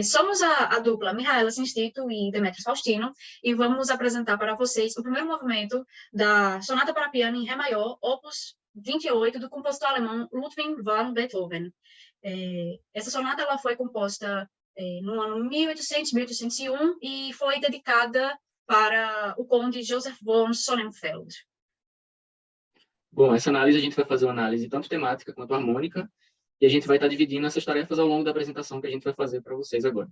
Somos a dupla Mihaela Sinstito e Demetrios Faustino, e vamos apresentar para vocês o primeiro movimento da Sonata para Piano em Ré Maior, Opus 28, do compositor alemão Ludwig van Beethoven. Essa sonata ela foi composta no ano 1800, 1801 e foi dedicada para o conde Joseph von Sonnenfeld. Bom, essa análise a gente vai fazer uma análise tanto temática quanto harmônica, e a gente vai estar dividindo essas tarefas ao longo da apresentação que a gente vai fazer para vocês agora.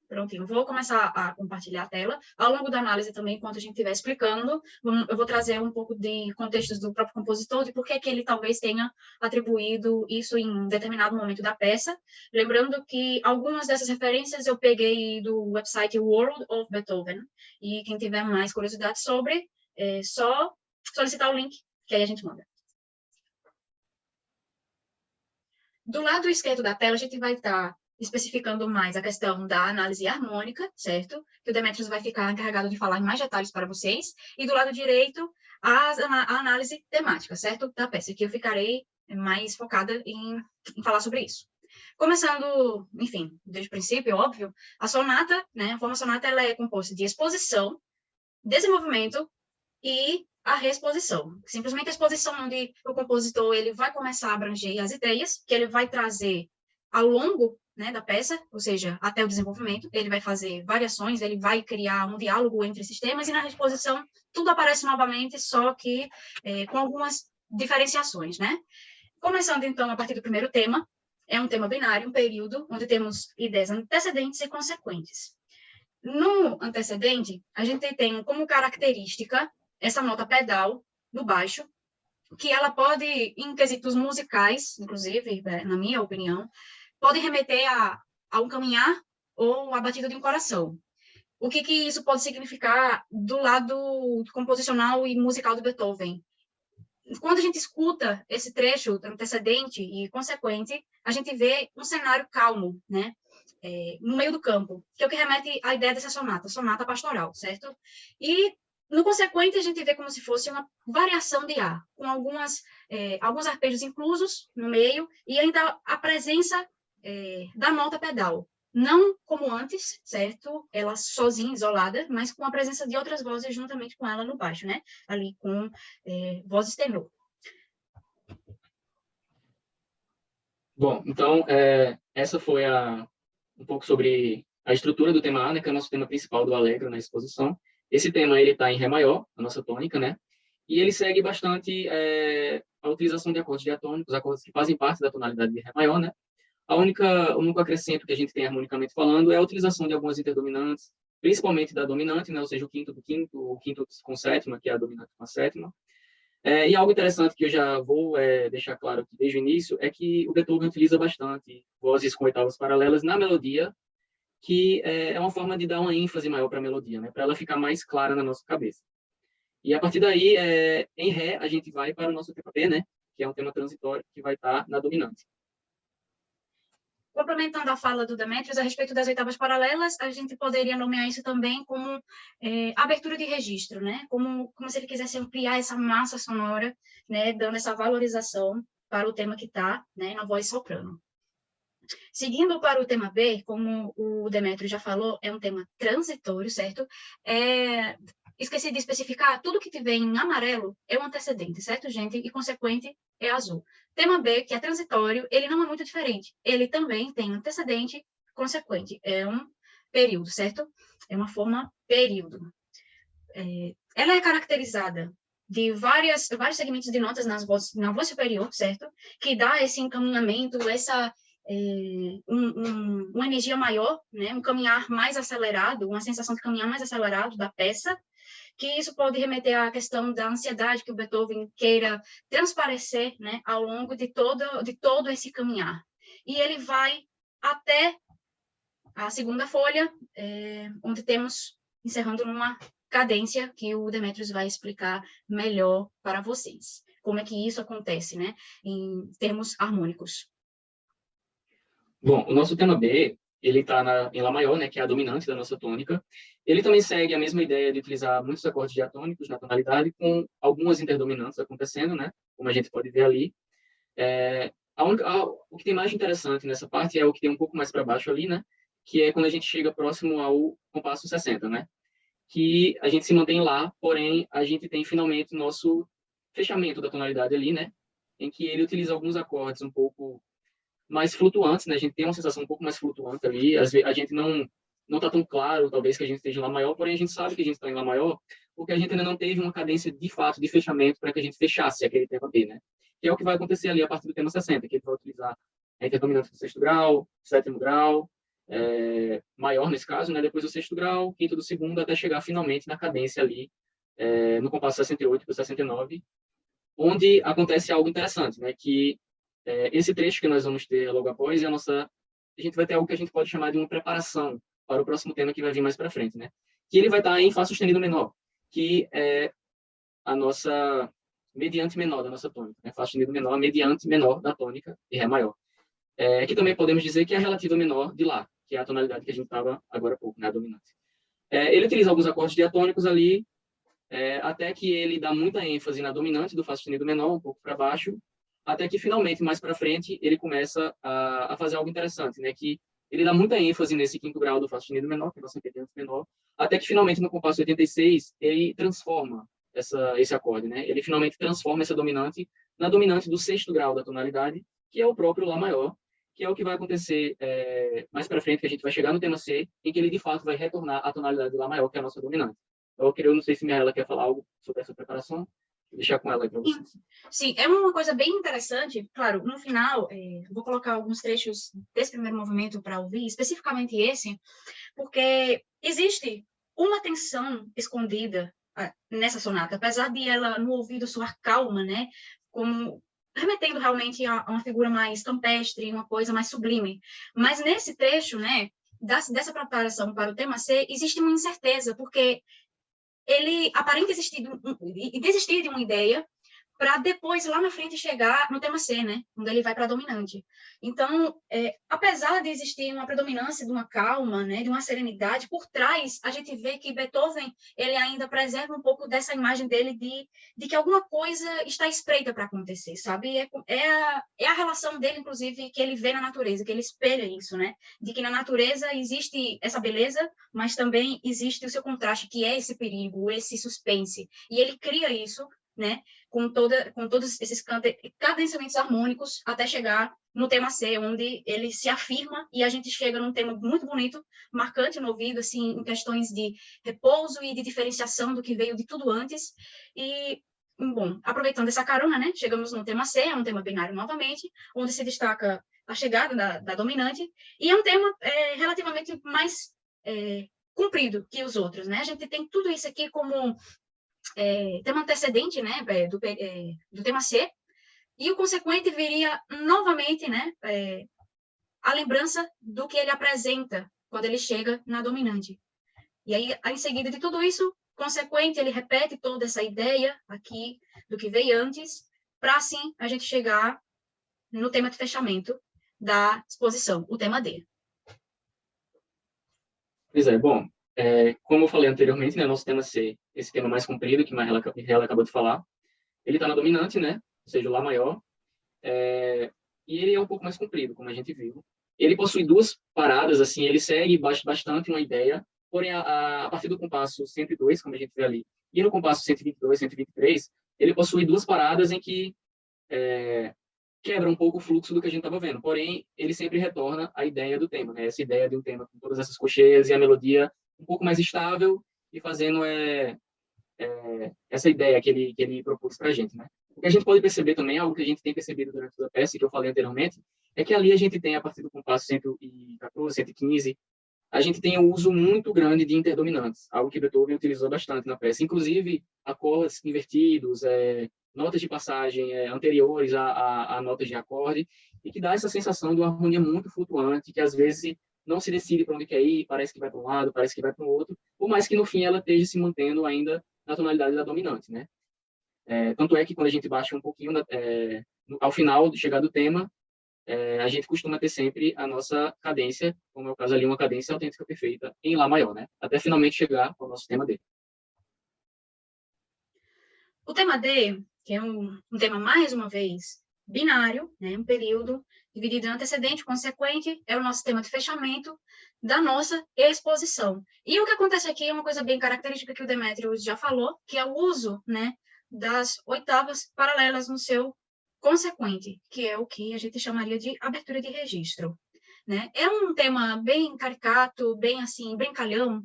Prontinho, vou começar a compartilhar a tela. Ao longo da análise também, enquanto a gente estiver explicando, eu vou trazer um pouco de contextos do próprio compositor, de por que ele talvez tenha atribuído isso em determinado momento da peça. Lembrando que algumas dessas referências eu peguei do website World of Beethoven, e quem tiver mais curiosidade sobre, é só solicitar o link, que aí a gente manda. Do lado esquerdo da tela, a gente vai estar especificando mais a questão da análise harmônica, certo? Que o Demetrios vai ficar encarregado de falar em mais detalhes para vocês. E do lado direito, a análise temática, certo? Da peça, que eu ficarei mais focada em falar sobre isso. Começando, enfim, desde o princípio, óbvio, a sonata, né? A forma sonata, ela é composta de exposição, desenvolvimento e a reexposição. Simplesmente a exposição onde o compositor ele vai começar a abranger as ideias que ele vai trazer ao longo, né, da peça, ou seja, até o desenvolvimento, ele vai fazer variações, ele vai criar um diálogo entre esses temas, e na reexposição tudo aparece novamente, só que com algumas diferenciações, né? Começando, então, a partir do primeiro tema, é um tema binário, um período, onde temos ideias antecedentes e consequentes. No antecedente, a gente tem como característica essa nota pedal no baixo, que ela pode, em quesitos musicais, inclusive, na minha opinião, pode remeter a um caminhar ou a batida de um coração. O que isso pode significar do lado composicional e musical do Beethoven? Quando a gente escuta esse trecho antecedente e consequente, a gente vê um cenário calmo, né? No meio do campo, que é o que remete à ideia dessa sonata pastoral, certo? E no consequente, a gente vê como se fosse uma variação de ar, com alguns arpejos inclusos no meio, e ainda a presença da nota pedal. Não como antes, certo? Ela sozinha, isolada, mas com a presença de outras vozes juntamente com ela no baixo, né? Ali com vozes tenor. Bom, então, essa foi um pouco sobre a estrutura do tema A, né, que é o nosso tema principal do Allegro na exposição. Esse tema ele está em Ré maior, a nossa tônica, né? E ele segue bastante a utilização de acordes diatônicos, acordes que fazem parte da tonalidade de Ré maior, né? O único acrescento que a gente tem harmonicamente falando é a utilização de algumas interdominantes, principalmente da dominante, né? Ou seja, o quinto com sétima, que é a dominante com a sétima. E algo interessante que eu já vou deixar claro aqui desde o início é que o Beethoven utiliza bastante vozes com oitavas paralelas na melodia, que é uma forma de dar uma ênfase maior para a melodia, né? Para ela ficar mais clara na nossa cabeça. E a partir daí, em Ré, a gente vai para o nosso tema B, né? Que é um tema transitório que vai estar na dominante. Complementando a fala do Demetrios a respeito das oitavas paralelas, a gente poderia nomear isso também como abertura de registro, né? Como se ele quisesse ampliar essa massa sonora, né? Dando essa valorização para o tema que está, né? Na voz soprano. Seguindo para o tema B, como o Demétrio já falou, é um tema transitório, certo? Esqueci de especificar, tudo que tiver em amarelo é um antecedente, certo, gente? E consequente é azul. Tema B, que é transitório, ele não é muito diferente. Ele também tem antecedente, consequente. É um período, certo? É uma forma período. Ela é caracterizada de vários segmentos de notas na voz superior, certo? Que dá esse encaminhamento, uma energia maior, né? Um caminhar mais acelerado, uma sensação de caminhar mais acelerado da peça, que isso pode remeter à questão da ansiedade que o Beethoven queira transparecer, né, ao longo de todo esse caminhar. E ele vai até a segunda folha, onde temos, encerrando numa cadência que o Demetrios vai explicar melhor para vocês. Como é que isso acontece, né, em termos harmônicos. Bom, o nosso tema B, ele está em Lá maior, né, que é a dominante da nossa tônica. Ele também segue a mesma ideia de utilizar muitos acordes diatônicos na tonalidade, com algumas interdominantes acontecendo, né, como a gente pode ver ali. O que tem mais interessante nessa parte é o que tem um pouco mais para baixo ali, né, que é quando a gente chega próximo ao compasso 60, né? Que a gente se mantém lá, porém a gente tem finalmente o nosso fechamento da tonalidade ali, né? Em que ele utiliza alguns acordes um pouco mais flutuantes, né? A gente tem uma sensação um pouco mais flutuante ali. Às vezes a gente não está tão claro, talvez, que a gente esteja em lá maior, porém a gente sabe que a gente está em lá maior, porque a gente ainda não teve uma cadência de fato de fechamento para que a gente fechasse aquele tema B, né? Que é o que vai acontecer ali a partir do tema 60, que ele vai utilizar a interdominante do sexto grau, sétimo grau, maior nesse caso, né? Depois do sexto grau, quinto do segundo, até chegar finalmente na cadência ali, no compasso 68 para 69, onde acontece algo interessante, né? Que esse trecho que nós vamos ter logo após a gente vai ter algo que a gente pode chamar de uma preparação para o próximo tema que vai vir mais para frente, né? Que ele vai estar em Fá sustenido menor, que é a nossa mediante menor da nossa tônica, né? Fá sustenido menor, a mediante menor da tônica de Ré maior. Que também podemos dizer que é a relativa menor de Lá, que é a tonalidade que a gente estava agora há pouco, né? A dominante. Ele utiliza alguns acordes diatônicos ali, até que ele dá muita ênfase na dominante do Fá sustenido menor, um pouco para baixo, até que finalmente, mais para frente, ele começa a fazer algo interessante, né? Que ele dá muita ênfase nesse quinto grau do Fá sustenido menor, que é o nosso impedimento menor, até que finalmente, no compasso 86, ele transforma esse acorde, né? Ele finalmente transforma essa dominante na dominante do sexto grau da tonalidade, que é o próprio Lá maior, que é o que vai acontecer mais para frente, que a gente vai chegar no tema C, em que ele, de fato, vai retornar à tonalidade do Lá maior, que é a nossa dominante. Eu não sei se Mirella quer falar algo sobre essa preparação. Vou deixar com ela aí para vocês. Sim, é uma coisa bem interessante. Claro, no final, vou colocar alguns trechos desse primeiro movimento para ouvir, especificamente esse, porque existe uma tensão escondida nessa sonata, apesar de ela, no ouvido, soar calma, né? Como remetendo realmente a uma figura mais campestre, uma coisa mais sublime. Mas nesse trecho, né, dessa preparação para o tema C, existe uma incerteza, porque ele aparenta desistir de uma ideia para depois, lá na frente, chegar no tema C, né? Onde ele vai para a dominante. Então, apesar de existir uma predominância de uma calma, né? De uma serenidade, por trás, a gente vê que Beethoven, ele ainda preserva um pouco dessa imagem dele de que alguma coisa está espreita para acontecer, sabe? É a relação dele, inclusive, que ele vê na natureza, que ele espelha isso, né? De que na natureza existe essa beleza, mas também existe o seu contraste, que é esse perigo, esse suspense. E ele cria isso, né? Com todos esses cadenciamentos harmônicos até chegar no tema C, onde ele se afirma e a gente chega num tema muito bonito, marcante no ouvido, assim, em questões de repouso e de diferenciação do que veio de tudo antes. E, bom, aproveitando essa carona, né, chegamos no tema C, é um tema binário novamente, onde se destaca a chegada da dominante, e é um tema relativamente mais comprido que os outros, né? A gente tem tudo isso aqui como tema antecedente, né, do tema C, e o consequente viria novamente, né, a lembrança do que ele apresenta quando ele chega na dominante. E aí, em seguida de tudo isso, consequente, ele repete toda essa ideia aqui do que veio antes, para assim a gente chegar no tema de fechamento da exposição, o tema D. Pois é, bom, como eu falei anteriormente, né, nosso tema C, esse tema mais comprido, que Mirella acabou de falar, ele está na dominante, né, ou seja, o Lá maior, e ele é um pouco mais comprido, como a gente viu. Ele possui duas paradas, assim, ele segue bastante uma ideia, porém, a partir do compasso 102, como a gente vê ali, e no compasso 122, 123, ele possui duas paradas em que quebra um pouco o fluxo do que a gente estava vendo. Porém, ele sempre retorna à ideia do tema, né? Essa ideia de um tema com todas essas cocheias e a melodia um pouco mais estável e fazendo essa ideia que ele propôs para a gente, né? O que a gente pode perceber também, algo que a gente tem percebido durante toda a peça, que eu falei anteriormente, é que ali a gente tem, a partir do compasso 114, 115, a gente tem um uso muito grande de interdominantes, algo que Beethoven utilizou bastante na peça, inclusive acordes invertidos, notas de passagem anteriores a notas de acorde, e que dá essa sensação de uma harmonia muito flutuante, que às vezes não se decide para onde quer ir, parece que vai para um lado, parece que vai para o outro, por mais que no fim ela esteja se mantendo ainda na tonalidade da dominante, né? Tanto é que quando a gente baixa um pouquinho, ao final de chegar do tema, a gente costuma ter sempre a nossa cadência, como é o caso ali, uma cadência autêntica perfeita em Lá maior, né? Até finalmente chegar ao nosso tema D. O tema D, que é um tema, mais uma vez, binário, né, um período dividido em antecedente, consequente, é o nosso tema de fechamento da nossa exposição. E o que acontece aqui é uma coisa bem característica que o Demétrios já falou, que é o uso, né, das oitavas paralelas no seu consequente, que é o que a gente chamaria de abertura de registro, né? É um tema bem caricato, bem assim, brincalhão,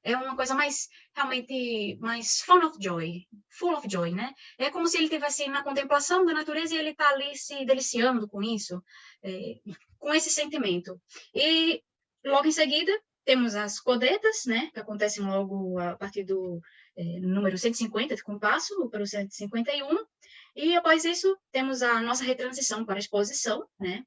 é uma coisa mais, realmente, mais full of joy, né? É como se ele estivesse na contemplação da natureza e ele está ali se deliciando com isso, com esse sentimento. E, logo em seguida, temos as codetas, né? Que acontecem logo a partir do número 150 de compasso, para o 151. E, após isso, temos a nossa retransição para a exposição, né?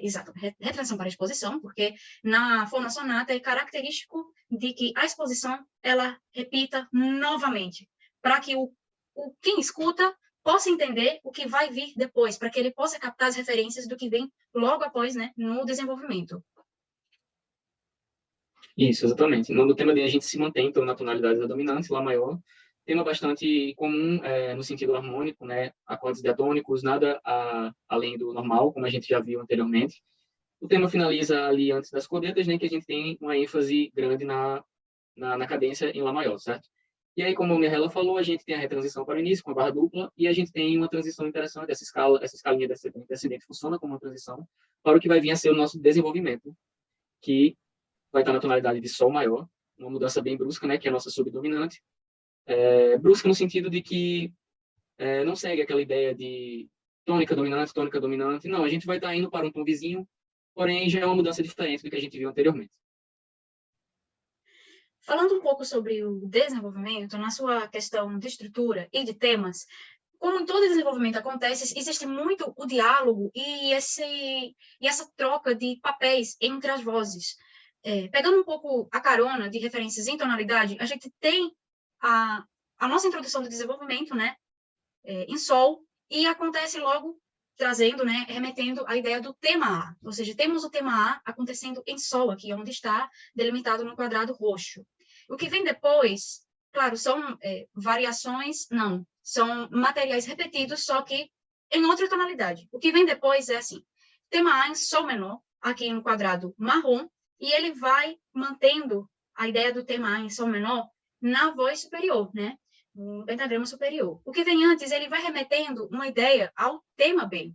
Exato, retransição para a exposição, porque na fonossonata é característico de que a exposição ela repita novamente, para que quem escuta possa entender o que vai vir depois, para que ele possa captar as referências do que vem logo após, né, no desenvolvimento. Isso, exatamente. No tema D a gente se mantém então na tonalidade da dominante, Lá maior, tema bastante comum no sentido harmônico, né? Acordes diatônicos, nada além do normal, como a gente já viu anteriormente. O tema finaliza ali antes das codetas, né? Que a gente tem uma ênfase grande na cadência em Lá maior, certo? E aí, como a Mirella falou, a gente tem a retransição para o início, com a barra dupla, e a gente tem uma transição interessante, essa escalinha descendente funciona como uma transição para o que vai vir a ser o nosso desenvolvimento, que vai estar na tonalidade de Sol maior, uma mudança bem brusca, né, que é a nossa subdominante. Brusca no sentido de que não segue aquela ideia de tônica dominante. Não, a gente vai estar indo para um tom vizinho, porém já é uma mudança diferente do que a gente viu anteriormente. Falando um pouco sobre o desenvolvimento, na sua questão de estrutura e de temas, como em todo desenvolvimento acontece, existe muito o diálogo e essa troca de papéis entre as vozes. Pegando um pouco a carona de referências em tonalidade, a gente tem a nossa introdução do desenvolvimento, né, em Sol, e acontece logo trazendo, né, remetendo a ideia do tema A. Ou seja, temos o tema A acontecendo em Sol, aqui onde está delimitado no quadrado roxo. O que vem depois, claro, são variações, não, são materiais repetidos, só que em outra tonalidade. O que vem depois é assim, tema A em Sol menor, aqui no quadrado marrom, e ele vai mantendo a ideia do tema A em Sol menor na voz superior, né? No pentagrama superior. O que vem antes, ele vai remetendo uma ideia ao tema B,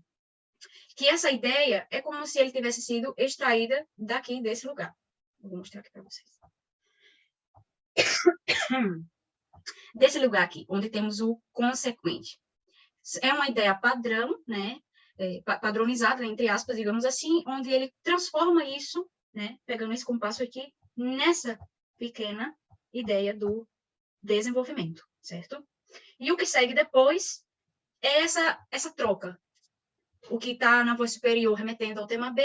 que essa ideia é como se ele tivesse sido extraída daqui, desse lugar. Vou mostrar aqui para vocês. Desse lugar aqui, onde temos o consequente. É uma ideia padrão, né? Padronizada, entre aspas, digamos assim, onde ele transforma isso, né? Pegando esse compasso aqui, nessa pequena ideia do desenvolvimento, certo? E o que segue depois é essa troca. O que está na voz superior remetendo ao tema B,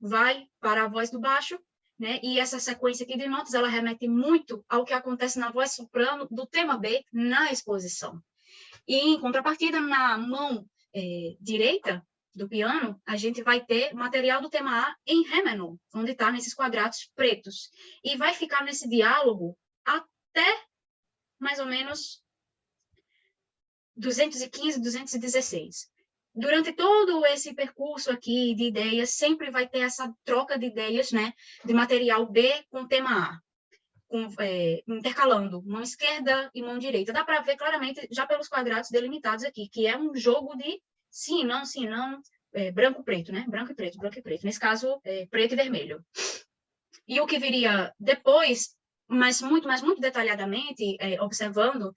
vai para a voz do baixo, né? E essa sequência aqui de notas, ela remete muito ao que acontece na voz soprano do tema B na exposição. E, em contrapartida, na mão direita do piano, a gente vai ter material do tema A em Ré menor, onde está nesses quadrados pretos. E vai ficar nesse diálogo até mais ou menos 215, 216. Durante todo esse percurso aqui de ideias, sempre vai ter essa troca de ideias, né, de material B com tema A, intercalando mão esquerda e mão direita. Dá para ver claramente já pelos quadrados delimitados aqui, que é um jogo de sim, não, branco, preto, né? Branco e preto, branco e preto. Nesse caso, preto e vermelho. E o que viria depois, mas muito detalhadamente, observando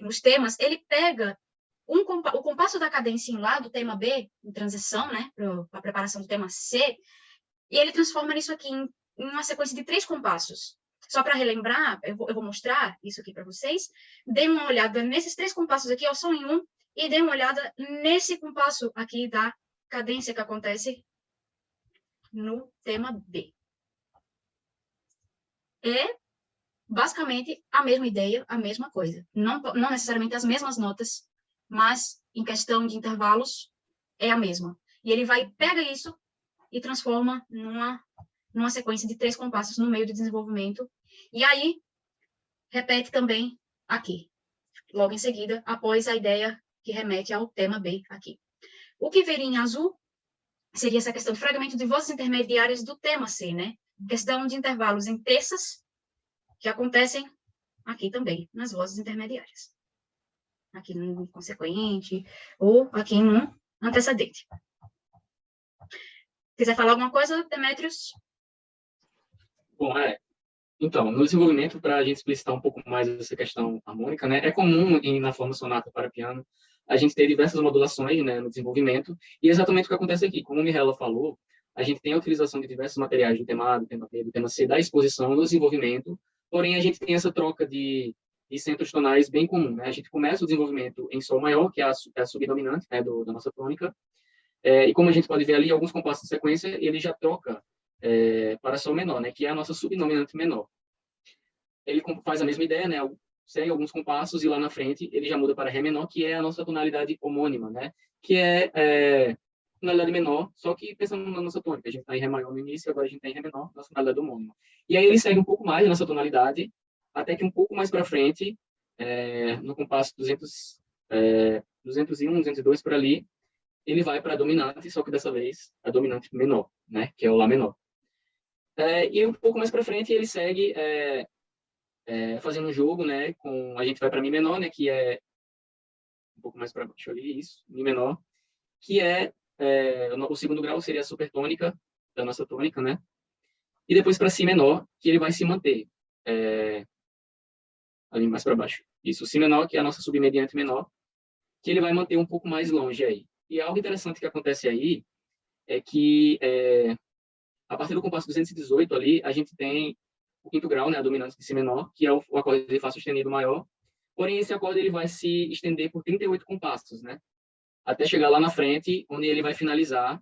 os temas, ele pega o compasso da cadência em Lá, do tema B, em transição, né, para a preparação do tema C, e ele transforma isso aqui em uma sequência de 3 compassos. Só para relembrar, eu vou mostrar isso aqui para vocês. Dê uma olhada nesses 3 compassos aqui, ó, só em um, e dê uma olhada nesse compasso aqui da cadência que acontece no tema B. É basicamente a mesma ideia, a mesma coisa. Não necessariamente as mesmas notas, mas em questão de intervalos é a mesma. E ele pega isso e transforma numa sequência de 3 compassos no meio do desenvolvimento. E aí, repete também aqui, logo em seguida, após a ideia que remete ao tema B aqui. O que veria em azul seria essa questão de fragmento de vozes intermediárias do tema C, né? Questão de intervalos em terças, que acontecem aqui também, nas vozes intermediárias. Aqui no consequente, ou aqui no antecedente. Quiser falar alguma coisa, Demétrios? Bom, então, no desenvolvimento, para a gente explicitar um pouco mais essa questão harmônica, né, é comum na forma sonata para piano a gente ter diversas modulações, né, no desenvolvimento, e é exatamente o que acontece aqui. Como a Mirella falou, a gente tem a utilização de diversos materiais do tema A, do tema B, do tema C, da exposição, no desenvolvimento, porém a gente tem essa troca de centros tonais bem comum, né? A gente começa o desenvolvimento em sol maior, que é a subdominante, né, da nossa tônica, e como a gente pode ver ali, alguns compassos de sequência, ele já troca para sol menor, né, que é a nossa subdominante menor. Ele faz a mesma ideia, né, segue alguns compassos e lá na frente ele já muda para ré menor, que é a nossa tonalidade homônima, né, que é tonalidade menor, só que pensando na nossa tônica, a gente está em ré maior no início, agora a gente está em ré menor, nossa tonalidade homônima. E aí ele segue um pouco mais nessa tonalidade, até que um pouco mais para frente, no compasso 201, 202 por ali, ele vai para a dominante, só que dessa vez a dominante menor, né, que é o lá menor. E um pouco mais para frente ele segue fazendo um jogo, né, a gente vai para mi menor, né, que é um pouco mais para baixo ali, isso, mi menor, que o segundo grau seria a supertônica da nossa tônica, né, e depois para si menor, que ele vai se manter ali mais para baixo. Isso, si menor, que é a nossa submediante menor, que ele vai manter um pouco mais longe aí. E algo interessante que acontece aí é que a partir do compasso 218 ali, a gente tem o quinto grau, né, a dominante de si menor, que é o acorde de Fá sustenido maior. Porém, esse acorde ele vai se estender por 38 compassos, né, até chegar lá na frente, onde ele vai finalizar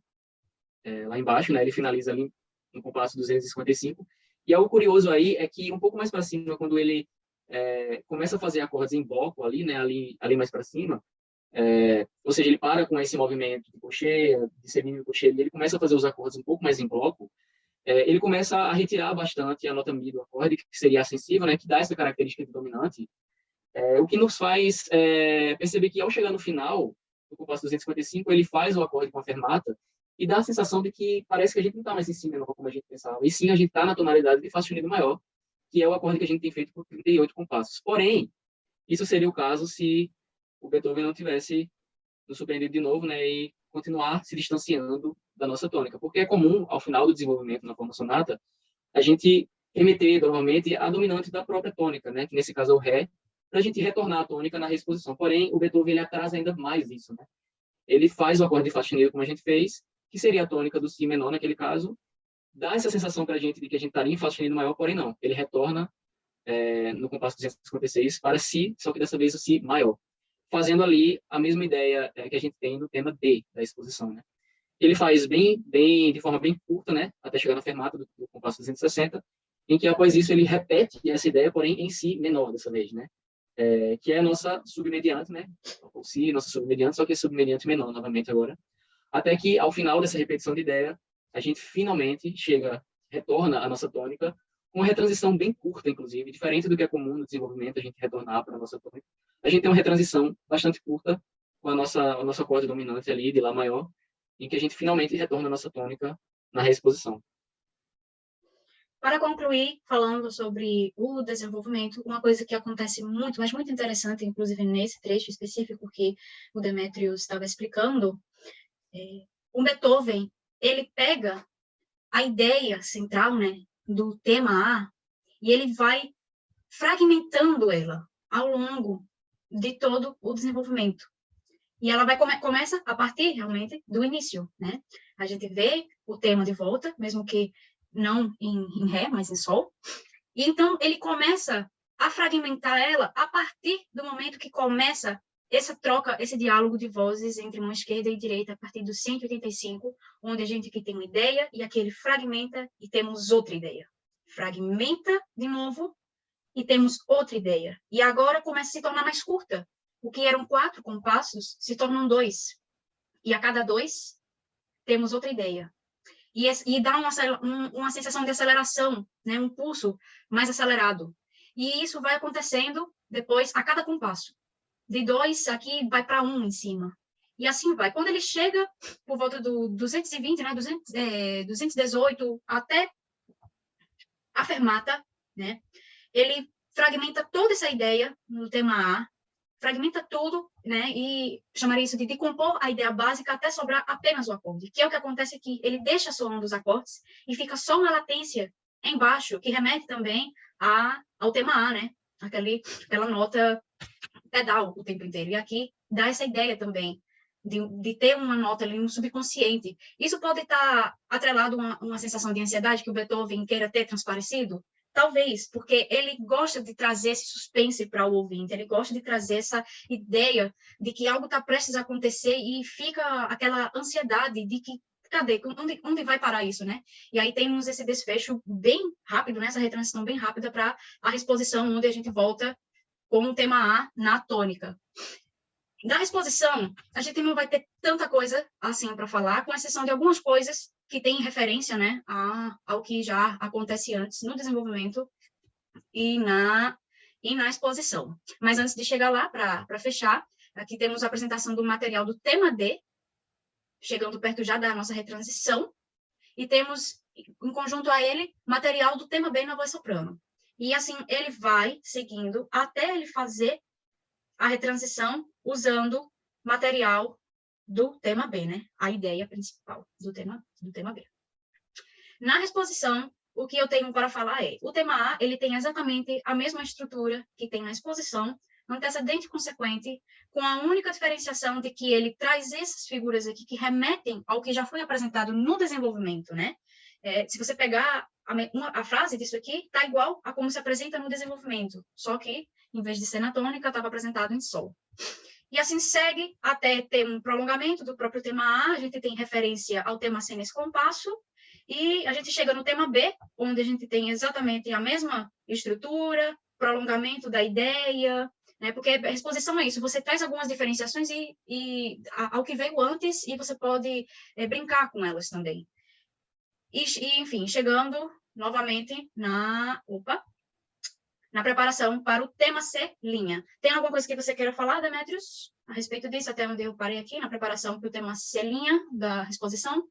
lá embaixo, né, ele finaliza ali no compasso 255. E algo curioso aí é que um pouco mais para cima, quando ele começa a fazer acordes em bloco ali, né, ali mais para cima, ou seja, ele para com esse movimento de cocheia, de semínimo cocheia, e ele começa a fazer os acordes um pouco mais em bloco, ele começa a retirar bastante a nota mi do acorde, que seria a sensível, né, que dá essa característica de dominante, o que nos faz perceber que ao chegar no final, no compasso 255, ele faz o acorde com a fermata e dá a sensação de que parece que a gente não está mais em si menor como a gente pensava, e sim a gente está na tonalidade de Fá sustenido maior, que é o acorde que a gente tem feito por 38 compassos. Porém, isso seria o caso se o Beethoven não tivesse nos surpreendido de novo, né, e continuar se distanciando da nossa tônica, porque é comum, ao final do desenvolvimento na forma sonata, a gente remeter normalmente à dominante da própria tônica, né, que nesse caso é o ré, para a gente retornar à tônica na reexposição. Porém, o Beethoven ele atrasa ainda mais isso, né? Ele faz o acorde de Fá sustenido como a gente fez, que seria a tônica do si menor naquele caso, dá essa sensação para a gente de que a gente estaria em Fá sustenido maior, porém não. Ele retorna no compasso 256 para si, só que dessa vez o si maior, fazendo ali a mesma ideia que a gente tem no tema D da exposição, né? Ele faz de forma bem curta, né, até chegar na fermata do compasso 260, em que após isso ele repete essa ideia, porém em si menor dessa vez, né? Que é a nossa submediante, né? Ou si, nossa submediante, só que é submediante menor novamente agora, até que ao final dessa repetição de ideia, a gente finalmente retorna à nossa tônica com uma retransição bem curta, inclusive, diferente do que é comum no desenvolvimento, a gente retornar para a nossa tônica. A gente tem uma retransição bastante curta com o nosso acorde dominante ali, de Lá maior, em que a gente finalmente retorna à nossa tônica na reexposição. Para concluir, falando sobre o desenvolvimento, uma coisa que acontece muito, mas muito interessante, inclusive nesse trecho específico que o Demétrios estava explicando, o Beethoven, ele pega a ideia central, né, do tema A, e ele vai fragmentando ela ao longo de todo o desenvolvimento. E ela começa a partir, realmente, do início, né? A gente vê o tema de volta, mesmo que não em ré, mas em sol. E então ele começa a fragmentar ela a partir do momento que começa essa troca, esse diálogo de vozes entre mão esquerda e direita, a partir do 185, onde a gente aqui tem uma ideia e aqui ele fragmenta e temos outra ideia. Fragmenta de novo e temos outra ideia. E agora começa a se tornar mais curta. O que eram 4 compassos se tornam 2. E a cada 2 temos outra ideia. E dá uma sensação de aceleração, né? Um pulso mais acelerado. E isso vai acontecendo depois a cada compasso. De 2 aqui vai para 1 em cima. E assim vai. Quando ele chega por volta do 220, né, 218, até a fermata, né, ele fragmenta toda essa ideia no tema A, fragmenta tudo, né, e chamaria isso de decompor a ideia básica até sobrar apenas o acorde, que é o que acontece aqui. Ele deixa soando os acordes e fica só uma latência embaixo, que remete também ao tema A, né, aquela nota pedal o tempo inteiro. E aqui dá essa ideia também de ter uma nota ali no subconsciente. Isso pode estar atrelado a uma sensação de ansiedade que o Beethoven queira ter transparecido? Talvez, porque ele gosta de trazer esse suspense para o ouvinte, ele gosta de trazer essa ideia de que algo está prestes a acontecer e fica aquela ansiedade de que, cadê? Onde vai parar isso, né? E aí temos esse desfecho bem rápido, né? Essa retransição bem rápida para a exposição, onde a gente volta com o tema A na tônica. Da exposição, a gente não vai ter tanta coisa assim para falar, com exceção de algumas coisas que têm referência, né, ao que já acontece antes no desenvolvimento e na exposição. Mas antes de chegar lá, para fechar, aqui temos a apresentação do material do tema D, chegando perto já da nossa retransição, e temos, em conjunto a ele, material do tema B na voz soprano. E assim, ele vai seguindo até ele fazer a retransição usando material do tema B, né? A ideia principal do tema B. Na exposição, o que eu tenho para falar é, o tema A, ele tem exatamente a mesma estrutura que tem na exposição, antecedente e consequente, com a única diferenciação de que ele traz essas figuras aqui que remetem ao que já foi apresentado no desenvolvimento, né? Se você pegar a frase disso aqui, está igual a como se apresenta no desenvolvimento, só que, em vez de ser na tônica, estava apresentado em sol. E assim segue até ter um prolongamento do próprio tema A, a gente tem referência ao tema C nesse compasso, e a gente chega no tema B, onde a gente tem exatamente a mesma estrutura, prolongamento da ideia, né? Porque a exposição é isso, você traz algumas diferenciações ao que veio antes, e você pode brincar com elas também. E, enfim, chegando novamente na preparação para o tema C, linha. Tem alguma coisa que você queira falar, Demetrios, a respeito disso, até onde eu parei aqui, na preparação para o tema C, linha da exposição?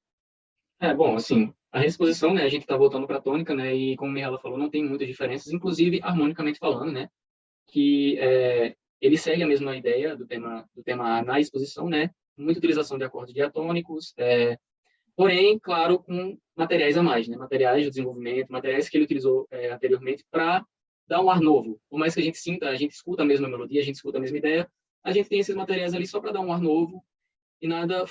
Bom, assim, a exposição, né, a gente está voltando para a tônica, né, e como a Mihaela falou, não tem muitas diferenças, inclusive harmonicamente falando, né, que ele segue a mesma ideia do tema A na exposição, né, muita utilização de acordes diatônicos, porém, claro, com materiais a mais, né, materiais de desenvolvimento, materiais que ele utilizou anteriormente para dar um ar novo. Por mais que a gente escuta a mesma melodia, a gente escuta a mesma ideia, a gente tem esses materiais ali só para dar um ar novo e nada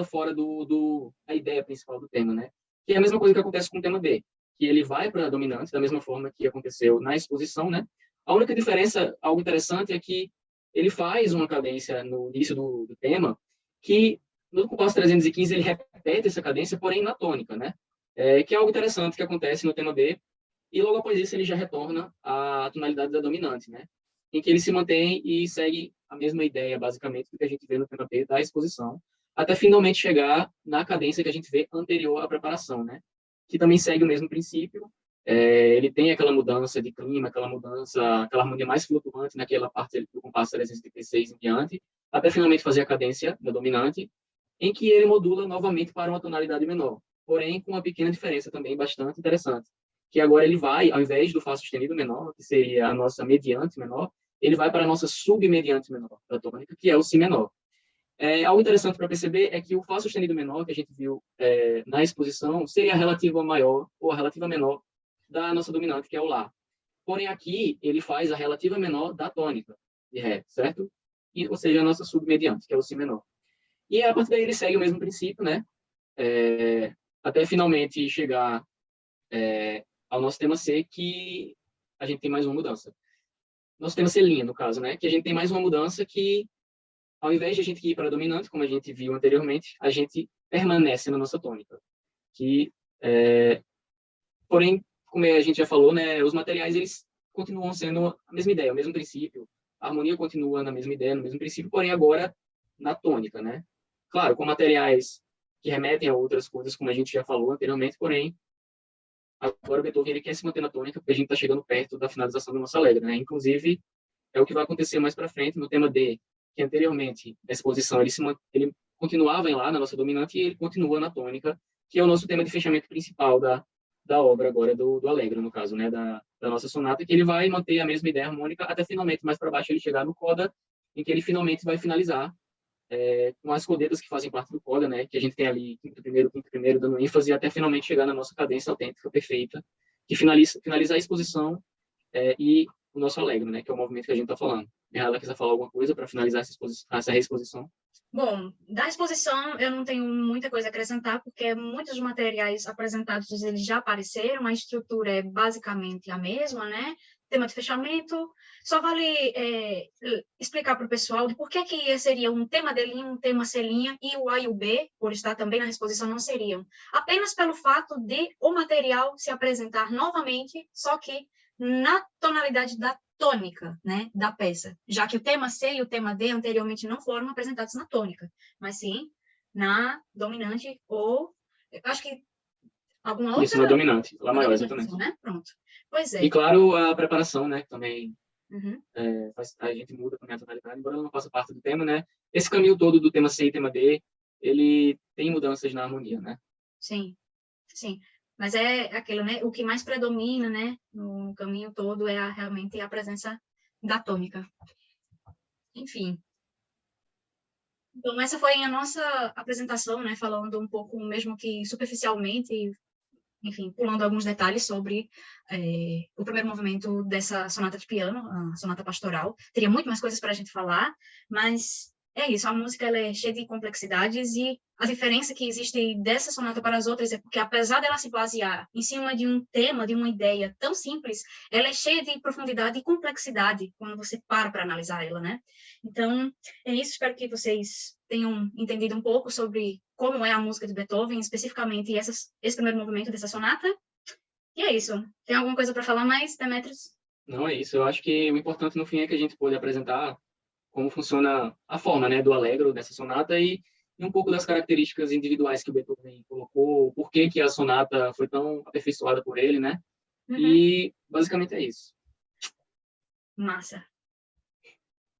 fora da ideia principal do tema, né? Que é a mesma coisa que acontece com o tema B, que ele vai para a dominante da mesma forma que aconteceu na exposição, né? A única diferença, algo interessante, é que ele faz uma cadência no início do tema que no compasso 315 ele repete essa cadência, porém na tônica, né? Que é algo interessante que acontece no tema B, e logo após isso ele já retorna à tonalidade da dominante, né? Em que ele se mantém e segue a mesma ideia, basicamente, do que a gente vê no tema B da exposição, até finalmente chegar na cadência que a gente vê anterior à preparação, né? Que também segue o mesmo princípio. Ele tem aquela mudança de clima, aquela harmonia mais flutuante naquela parte do compasso 336 em diante, até finalmente fazer a cadência da dominante, em que ele modula novamente para uma tonalidade menor, porém com uma pequena diferença também bastante interessante, que agora ele vai, ao invés do Fá sustenido menor, que seria a nossa mediante menor, ele vai para a nossa submediante menor da tônica, que é o Si menor. Algo interessante para perceber é que o Fá sustenido menor, que a gente viu na exposição, seria a relativa maior ou a relativa menor da nossa dominante, que é o Lá. Porém, aqui, ele faz a relativa menor da tônica de Ré, certo? Ou seja, a nossa submediante, que é o Si menor. E a partir daí ele segue o mesmo princípio, né? Até finalmente chegar ao nosso tema C, que a gente tem mais uma mudança. Nosso tema C linha, no caso, né? Que a gente tem mais uma mudança que, ao invés de a gente ir para a dominante, como a gente viu anteriormente, a gente permanece na nossa tônica. Porém, como a gente já falou, né? Os materiais, eles continuam sendo a mesma ideia, o mesmo princípio. A harmonia continua na mesma ideia, no mesmo princípio, porém agora na tônica, né? Claro, com materiais que remetem a outras coisas, como a gente já falou anteriormente, porém, agora o Beethoven ele quer se manter na tônica, porque a gente está chegando perto da finalização da nossa letra, né? Inclusive, é o que vai acontecer mais para frente no tema D, que anteriormente, na exposição, ele continuava lá na nossa dominante e ele continua na tônica, que é o nosso tema de fechamento principal da obra agora, do Allegro, no caso, né, da nossa sonata, que ele vai manter a mesma ideia harmônica até finalmente, mais para baixo, ele chegar no coda, em que ele finalmente vai finalizar com as codetas que fazem parte do coda, né, que a gente tem ali quinto primeiro, dando ênfase, até finalmente chegar na nossa cadência autêntica, perfeita, que finaliza a exposição e o nosso Allegro, né, que é o movimento que a gente está falando. Ela quiser falar alguma coisa para finalizar essa reexposição? Bom, da exposição eu não tenho muita coisa a acrescentar, porque muitos dos materiais apresentados eles já apareceram, a estrutura é basicamente a mesma, né? Tema de fechamento. Só vale explicar para o pessoal de por que seria um tema D', um tema C', e o A e o B, por estar também na exposição, não seriam. Apenas pelo fato de o material se apresentar novamente, só que na tonalidade da tônica, né, da peça, já que o tema C e o tema D anteriormente não foram apresentados na tônica, mas sim na dominante ou, acho que alguma outra... Isso, na dominante, Lá maior, dominante, exatamente. né? Pronto. Pois é. E, claro, a preparação, né, que também Uhum. a gente muda também a tonalidade, embora ela não faça parte do tema, né? Esse caminho todo do tema C e tema D, ele tem mudanças na harmonia, né? Sim, sim. Mas é aquilo, né? O que mais predomina, né, no caminho todo é realmente a presença da tônica. Enfim. Então, essa foi a nossa apresentação, né, falando um pouco, mesmo que superficialmente, enfim, pulando alguns detalhes sobre o primeiro movimento dessa sonata de piano, a sonata pastoral. Teria muito mais coisas para a gente falar, mas é isso, a música ela é cheia de complexidades e a diferença que existe dessa sonata para as outras é porque, apesar dela se basear em cima de um tema, de uma ideia tão simples, ela é cheia de profundidade e complexidade quando você para analisar ela, né? Então, é isso, espero que vocês tenham entendido um pouco sobre como é a música de Beethoven, especificamente esse primeiro movimento dessa sonata. E é isso. Tem alguma coisa para falar mais, Demetrios? Não é isso. Eu acho que o importante no fim é que a gente pode apresentar como funciona a forma, né, do Allegro dessa sonata e um pouco das características individuais que o Beethoven colocou, por que a sonata foi tão aperfeiçoada por ele, né? Uhum. E basicamente é isso. Massa.